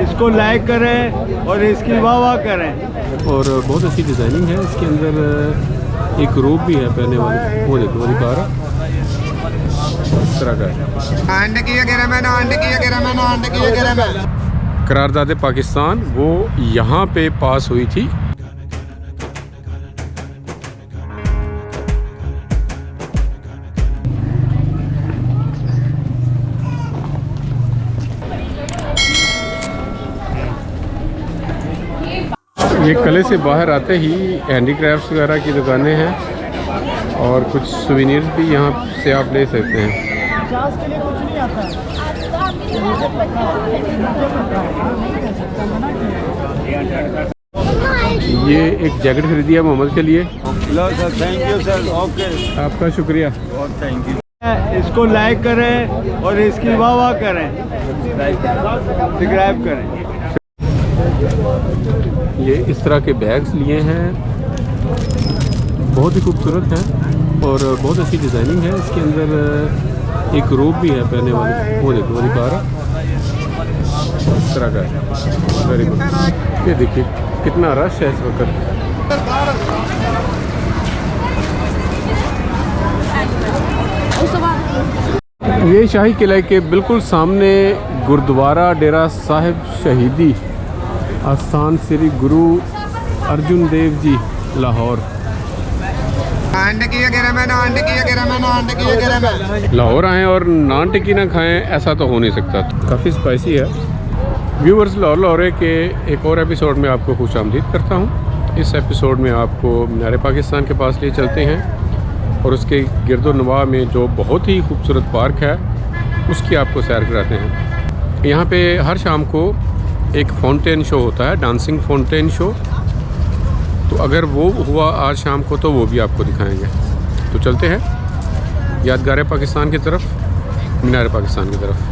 इसको लाइक करें और इसकी वाह करें। और बहुत अच्छी डिज़ाइनिंग है इसके अंदर। एक रोप भी है पहनने वाली, वो देखो वो दिखा रहा इस तरह का है। करारदाद पाकिस्तान वो यहाँ पे पास हुई थी। ये किले से बाहर आते ही हैंडीक्राफ्ट्स वगैरह की दुकानें हैं और कुछ सुवेनिर्स भी यहाँ से आप ले सकते हैं। ये एक जैकेट खरीदी है मोहम्मद के लिए। Thank you sir. ओके, आपका शुक्रिया। Thank you. इसको लाइक करें और इसकी वाह करें, सब्सक्राइब करें। ये इस तरह के बैग्स लिए हैं, बहुत ही खूबसूरत हैं और बहुत अच्छी डिज़ाइनिंग है इसके अंदर। एक रोप भी है पहनने वाली, वो देखो वो दिखा रहा इस तरह का है। Very good. ये देखिए कितना रश है इस वक्त। ये शाही किले के बिल्कुल सामने गुरुद्वारा डेरा साहिब शहीदी आस्थान श्री गुरु अर्जुन देव जी लाहौर। लाहौर आएँ और नान टिक्की ना खाएं, ऐसा तो हो नहीं सकता। काफ़ी स्पाइसी है। व्यूवर्स, लाहौर लाहौरे के एक और एपिसोड में आपको खुशामदीद करता हूँ। इस एपिसोड में आपको मीनार पाकिस्तान के पास ले चलते हैं और उसके गिरदो नवा में जो बहुत ही खूबसूरत पार्क है उसकी आपको सैर कराते हैं। यहाँ पे हर शाम को एक फाउंटेन शो होता है, डांसिंग फाउंटेन शो। तो अगर वो हुआ आज शाम को तो वो भी आपको दिखाएंगे। तो चलते हैं यादगार पाकिस्तान की तरफ, मीनार पाकिस्तान की तरफ।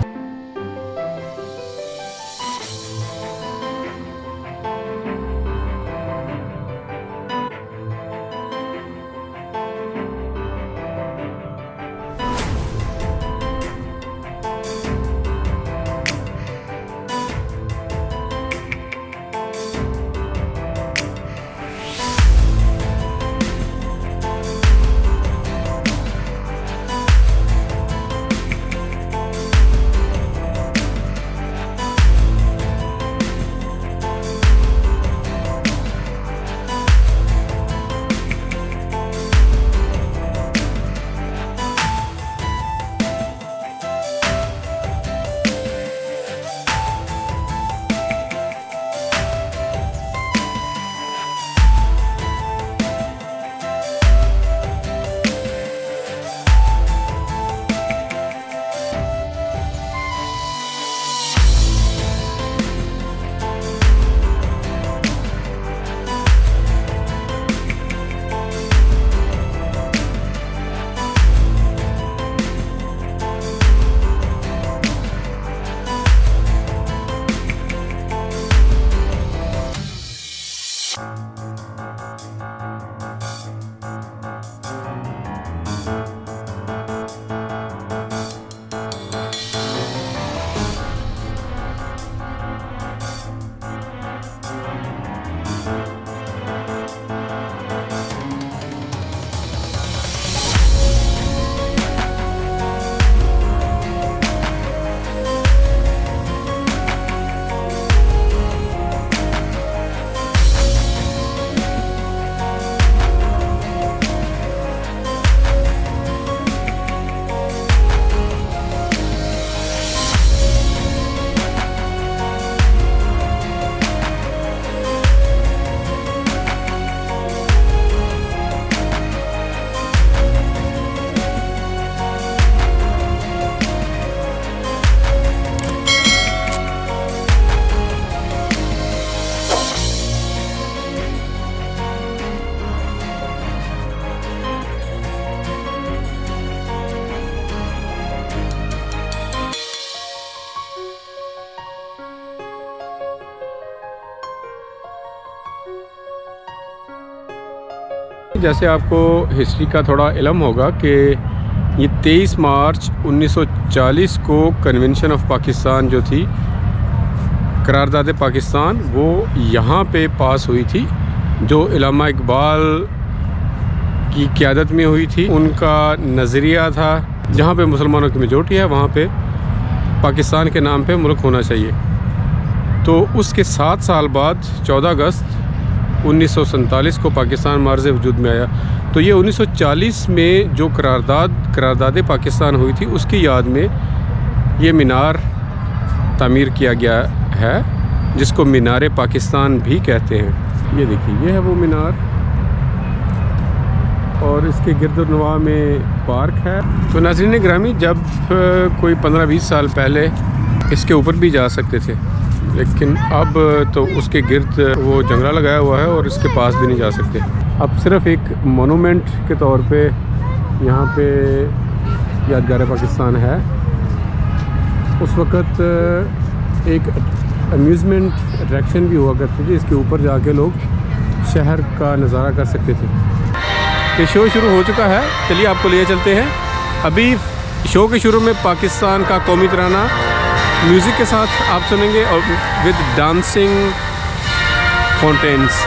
जैसे आपको हिस्ट्री का थोड़ा इल्म होगा कि ये 23 मार्च 1940 को कन्वेंशन ऑफ पाकिस्तान जो थी करारदाद पाकिस्तान वो यहाँ पे पास हुई थी, जो इल्लामा इकबाल की क़यादत में हुई थी। उनका नज़रिया था जहाँ पे मुसलमानों की मेजॉरिटी है वहाँ पे पाकिस्तान के नाम पे मुल्क होना चाहिए। तो उसके 7 साल बाद 14 अगस्त 1947 को पाकिस्तान मार्ज़ वजूद में आया। तो ये 1940 में जो करारदाद पाकिस्तान हुई थी उसकी याद में ये मीनार तामीर किया गया है, जिसको मीनार पाकिस्तान भी कहते हैं। ये देखिए, ये है वो मीनार और इसके गिरदोनवा में पार्क है। तो नाज़रीन ग्रामी, जब कोई 15-20 साल पहले इसके ऊपर भी जा सकते थे, लेकिन अब तो उसके गिर्द वो जंगला लगाया हुआ है और इसके पास भी नहीं जा सकते। अब सिर्फ एक मोनूमेंट के तौर पे यहाँ पे यादगार पाकिस्तान है। उस वक़्त एक अम्यूज़मेंट अट्रैक्शन भी हुआ करती थी, इसके ऊपर जाके लोग शहर का नज़ारा कर सकते थे। तो शो शुरू हो चुका है, चलिए आपको लिए चलते हैं। अभी शो के शुरू में पाकिस्तान का कौमी तराना म्यूज़िक के साथ आप सुनेंगे और विद डांसिंग फाउंटेन्स।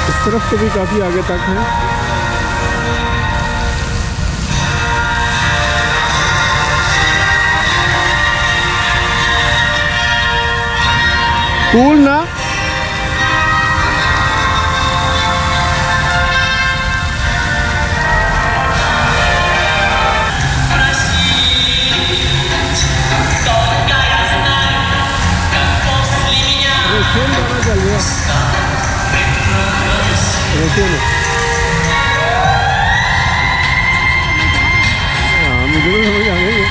इस तरफ तो भी काफ़ी आगे तक है। कूल ना। चल रहा मुझे तो समझ आ गई है।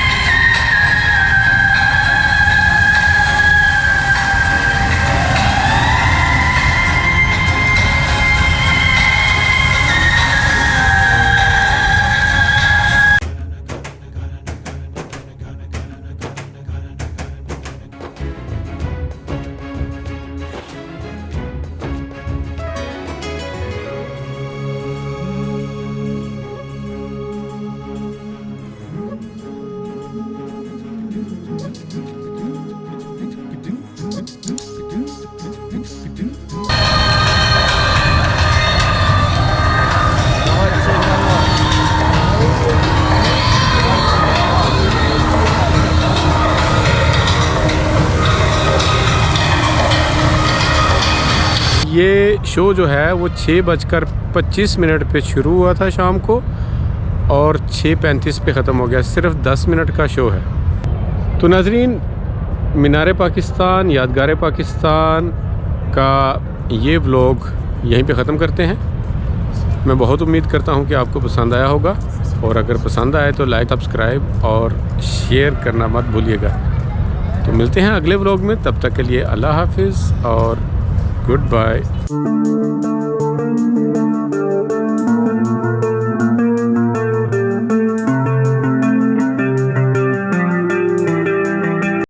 ये शो जो है वो 6:25 पे शुरू हुआ था शाम को और 6:35 पे ख़त्म हो गया। सिर्फ 10 मिनट का शो है। तो नाज़रीन, मीनार पाकिस्तान, यादगार पाकिस्तान का ये व्लॉग यहीं पे ख़त्म करते हैं। मैं बहुत उम्मीद करता हूँ कि आपको पसंद आया होगा, और अगर पसंद आए तो लाइक, सब्सक्राइब और शेयर करना मत भूलिएगा। तो मिलते हैं अगले व्लॉग में, तब तक के लिए अल्लाह हाफिज़ और गुड बाय।